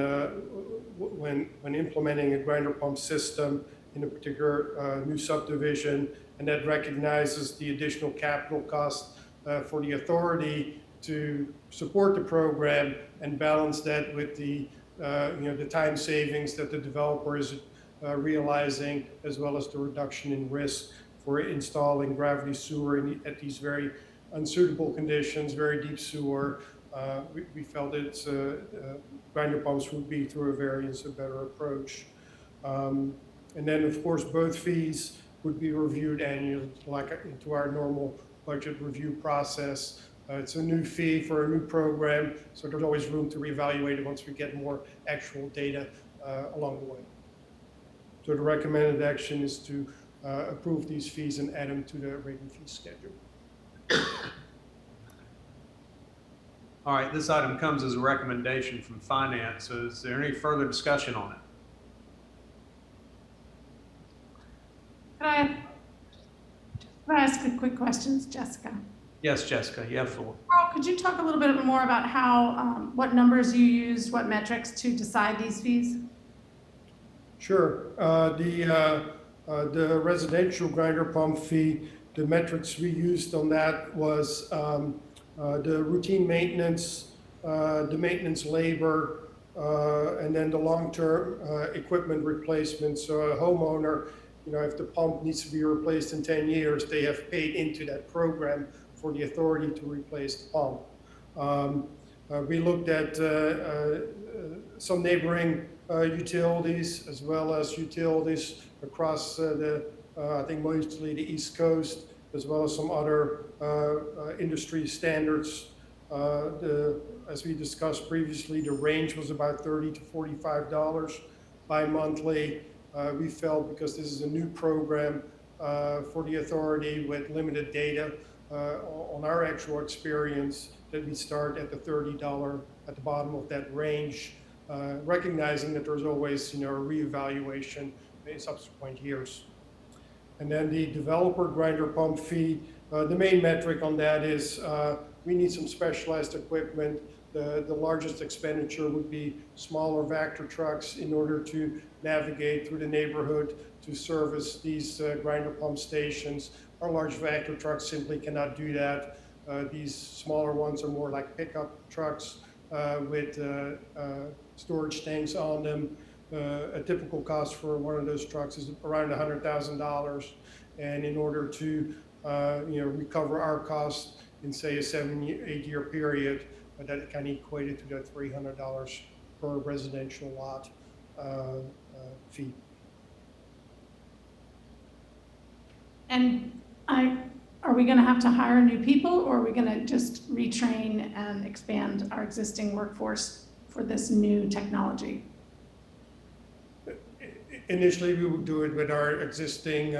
implementing a grinder pump system in a particular new subdivision, and that recognizes the additional capital cost for the authority to support the program and balance that with the the time savings that the developer is realizing, as well as the reduction in risk for installing gravity sewer at these very unsuitable conditions, very deep sewer. We felt that grinder pumps would be, through a variance, a better approach. And then, of course, both fees would be reviewed annually, like into our normal budget review process. It's a new fee for a new program, so there's always room to reevaluate it once we get more actual data along the way. So the recommended action is to approve these fees and add them to the rating fee schedule. All right, this item comes as a recommendation from Finance. So is there any further discussion on it? Can I ask a quick question, Jessica? Yes, Jessica, you have the floor. Carl, could you talk a little bit more about how, what numbers you used, what metrics to decide these fees? Sure. The residential grinder pump fee, the metrics we used on that was the routine maintenance, the maintenance labor, and then the long-term equipment replacement. So a homeowner, if the pump needs to be replaced in 10 years, they have paid into that program for the authority to replace the pump. We looked at some neighboring utilities, as well as utilities across I think mostly the East Coast, as well as some other industry standards. As we discussed previously, the range was about $30 to $45 bi-monthly. We felt, because this is a new program for the authority with limited data on our actual experience, that we start at the $30 at the bottom of that range, recognizing that there's always a reevaluation in subsequent years. And then the developer grinder pump fee, the main metric on that is we need some specialized equipment. The largest expenditure would be smaller Vector trucks in order to navigate through the neighborhood to service these grinder pump stations. Our large Vector trucks simply cannot do that. These smaller ones are more like pickup trucks with storage tanks on them. A typical cost for one of those trucks is around $100,000. And in order to recover our costs in, say, a 7-8 year period, that kind of equated to that $300 per residential lot fee. And are we going to have to hire new people, or are we going to just retrain and expand our existing workforce for this new technology? Initially, we would do it with our existing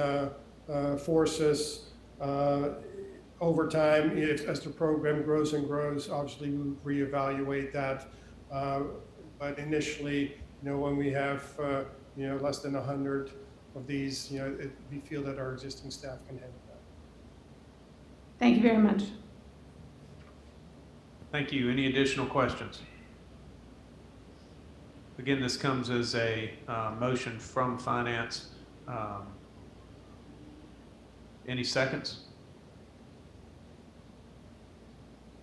forces. Over time, as the program grows and grows, obviously we would reevaluate that. But initially, when we have less than 100 of these, we feel that our existing staff can handle that. Thank you very much. Thank you. Any additional questions? Again, this comes as a motion from Finance. Any seconds?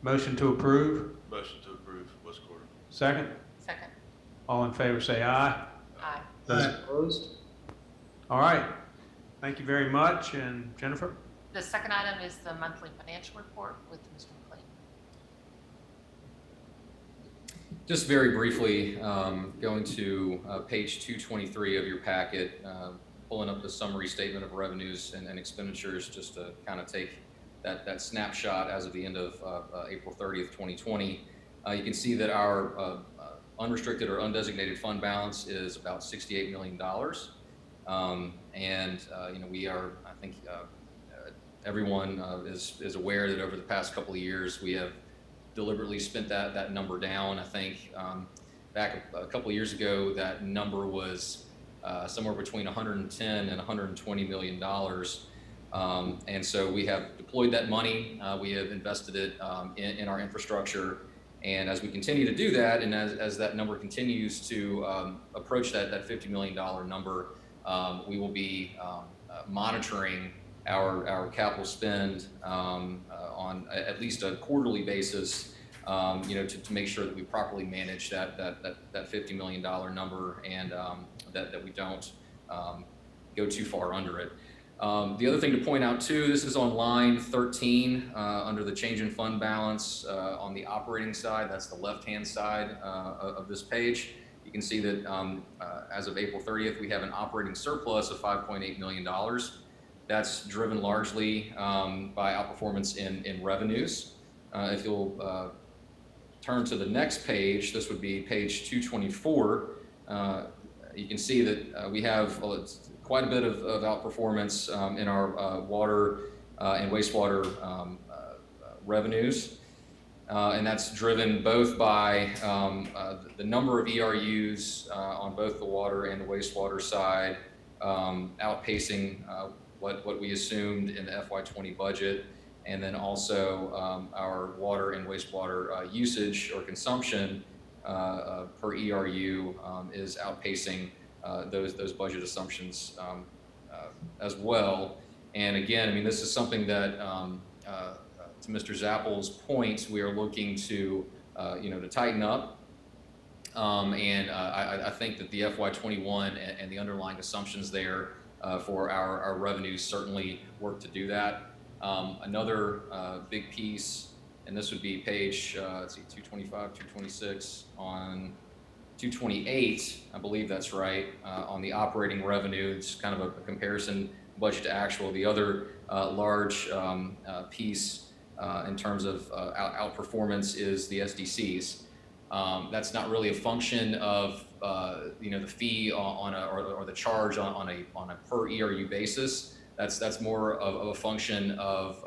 Motion to approve. Motion to approve, West Quarter. Second. Second. All in favor say aye. Aye. Those opposed? All right. Thank you very much. And Jennifer? The second item is the monthly financial report with Mr. McLean. Just very briefly, going to page 223 of your packet, pulling up the summary statement of revenues and expenditures, just to kind of take that snapshot as of the end of April 30th, 2020. You can see that our unrestricted or undesignated fund balance is about $68 million. We are, I think, everyone is aware that over the past couple of years, we have deliberately spent that number down. I think back a couple of years ago, that number was somewhere between 110 and $120 million. And so we have deployed that money. We have invested it in our infrastructure. And as we continue to do that, and as that number continues to approach that $50 million number, we will be monitoring our capital spend on at least a quarterly basis, to make sure that we properly manage that $50 million number, and that we don't go too far under it. The other thing to point out too, this is on line 13 under the change in fund balance on the operating side. That's the left-hand side of this page. You can see that as of April 30th, we have an operating surplus of $5.8 million. That's driven largely by outperformance in revenues. If you'll turn to the next page, this would be page 224. You can see that we have quite a bit of outperformance in our water and wastewater revenues. And that's driven both by the number of ERUs on both the water and the wastewater side, outpacing what we assumed in the FY20 budget, and then also our water and wastewater usage or consumption per ERU is outpacing those budget assumptions as well. And again, I mean, this is something that, to Mr. Zappel's point, we are looking to tighten up. I think that the FY21 and the underlying assumptions there for our revenues certainly work to do that. Another big piece, and this would be page 225, 226, on 228, I believe that's right, on the operating revenue. It's kind of a comparison budget to actual. The other large piece in terms of outperformance is the SDCs. That's not really a function of the fee or the charge on a per ERU basis. That's more of a function of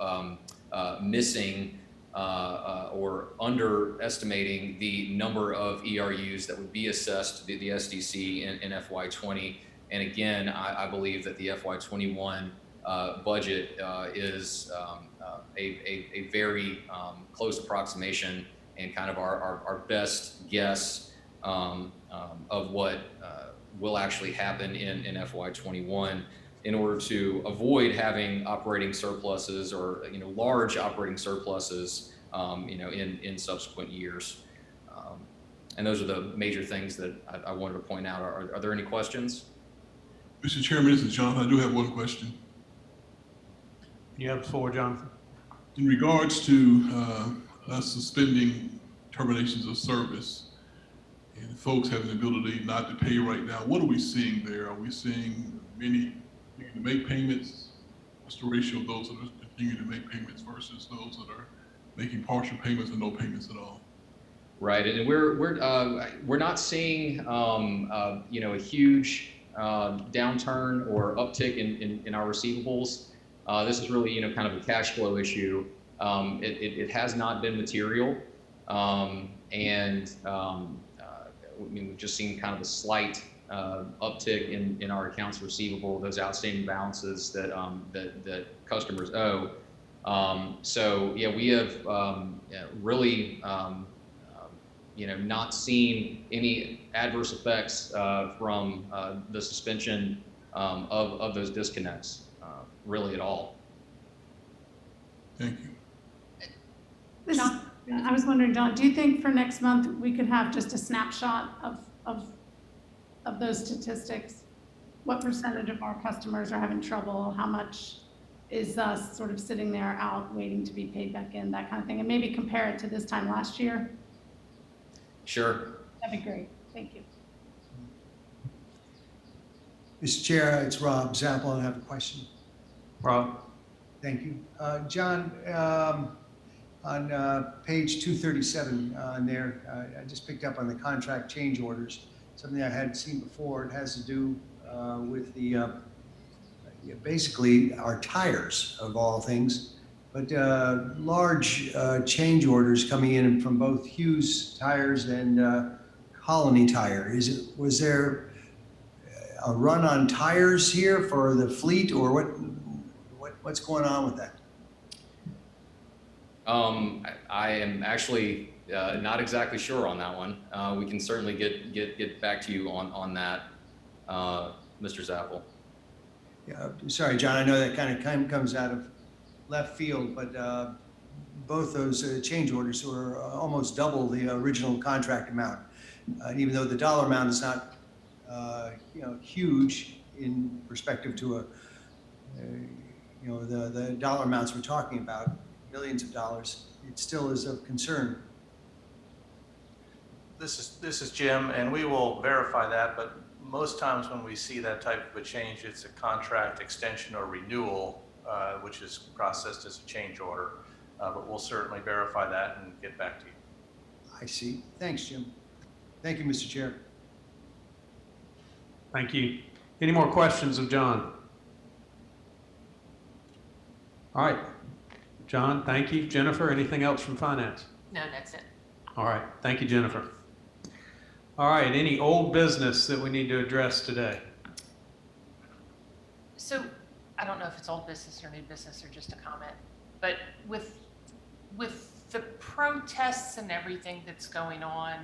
missing or underestimating the number of ERUs that would be assessed to the SDC in FY20. And again, I believe that the FY21 budget is a very close approximation and kind of our best guess of what will actually happen in FY21, in order to avoid having operating surpluses or large operating surpluses in subsequent years. And those are the major things that I wanted to point out. Are there any questions? Mr. Chairman, this is Jonathan. I do have one question. You have the floor, Jonathan. In regards to us suspending terminations of service and folks having the ability not to pay right now, what are we seeing there? Are we seeing many continuing to make payments? What's the ratio of those that are continuing to make payments versus those that are making partial payments and no payments at all? Right, and we're not seeing you know, a huge downturn or uptick in our receivables. This is really, you know, kind of a cash flow issue. It has not been material, I mean, we've just seen kind of a slight uptick in our accounts receivable, those outstanding balances that that customers owe. So yeah, we have really you know, not seen any adverse effects from the suspension of those disconnects really at all. Thank you. I was wondering, Don, do you think for next month we could have just a snapshot of those statistics? What percentage of our customers are having trouble? How much is us sort of sitting there out waiting to be paid back in, that kind of thing? And maybe compare it to this time last year? Sure. That'd be great. Thank you. Mr. Chair, it's Rob Zappel, and I have a question. Rob? Thank you. John, on page 237 on there, I just picked up on the contract change orders, something I hadn't seen before. It has to do with the, basically our tires of all things, but large change orders coming in from both Hughes Tires and Colony Tire. Was there a run on tires here for the fleet, or what's going on with that? I am actually not exactly sure on that one. We can certainly get back to you on that, Mr. Zappel. Yeah, sorry, John, I know that kind of comes out of left field, but both those change orders were almost double the original contract amount. Even though the dollar amount is not you know, huge in perspective to you know, the dollar amounts we're talking about, millions of dollars, it still is of concern. This is Jim, and we will verify that, but most times when we see that type of a change, it's a contract extension or renewal, which is processed as a change order. But we'll certainly verify that and get back to you. I see. Thanks, Jim. Thank you, Mr. Chair. Thank you. Any more questions of John? All right. John, thank you. Jennifer, anything else from finance? No, that's it. All right. Thank you, Jennifer. All right. Any old business that we need to address today? So I don't know if it's old business or new business or just a comment, but with the protests and everything that's going on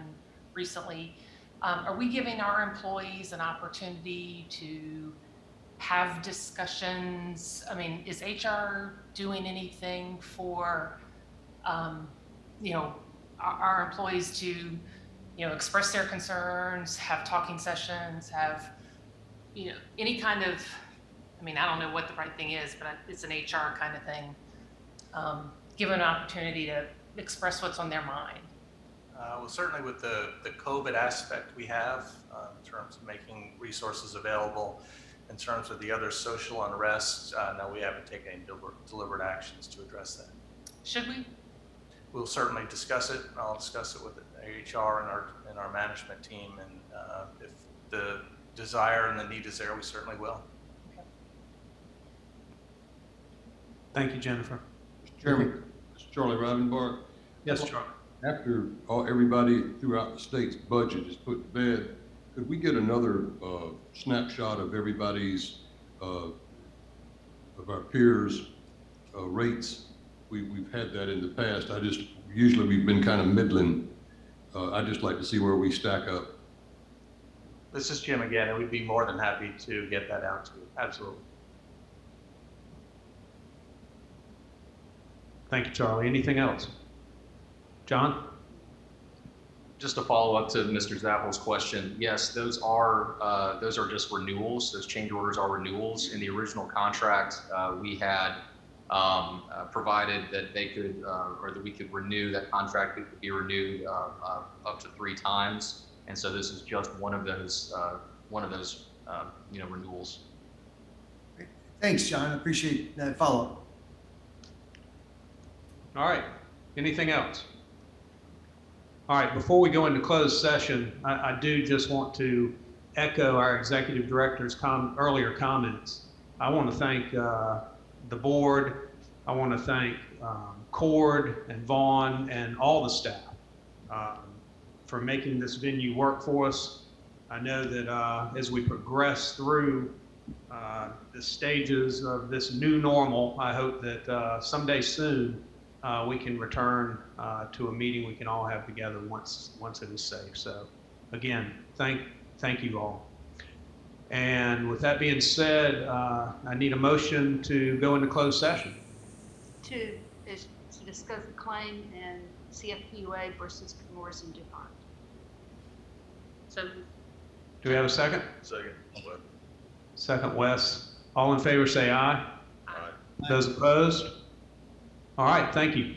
recently, are we giving our employees an opportunity to have discussions? I mean, is HR doing anything for, you know, our employees to, you know, express their concerns, have talking sessions, have, you know, any kind of, I mean, I don't know what the right thing is, but it's an HR kind of thing. Give an opportunity to express what's on their mind. Well, certainly with the COVID aspect we have in terms of making resources available, in terms of the other social unrest, no, we haven't taken any deliberate actions to address that. Should we? We'll certainly discuss it. I'll discuss it with HR and our management team, and if the desire and the need is there, we certainly will. Okay. Thank you, Jennifer. Mr. Chairman, this is Charlie Rivenbark. Yes, Charlie. After everybody throughout the state's budget is put to bed, could we get another snapshot of everybody's, of our peers' rates? We've had that in the past. Usually we've been kind of middling. I'd just like to see where we stack up. This is Jim again, and we'd be more than happy to get that out to you. Absolutely. Thank you, Charlie. Anything else? John? Just to follow up to Mr. Zappel's question, yes, those are just renewals. Those change orders are renewals. In the original contract, we had provided that they could, or that we could renew that contract. It could be renewed up to 3 times, and so this is just one of those renewals. Thanks, John. I appreciate that follow-up. All right, anything else? All right, before we go into closed session, I do just want to echo our executive director's earlier comments. I want to thank the board. I want to thank Cord and Vaughn and all the staff for making this venue work for us. I know that as we progress through the stages of this new normal, I hope that someday soon we can return to a meeting we can all have together once it is safe. So again, thank you all. And with that being said, I need a motion to go into closed session. To discuss the claim in CFPUA versus Chemours and DuPont. So Do we have a second? Second. Second, Wes. All in favor say aye. Aye. Those opposed? All right, thank you.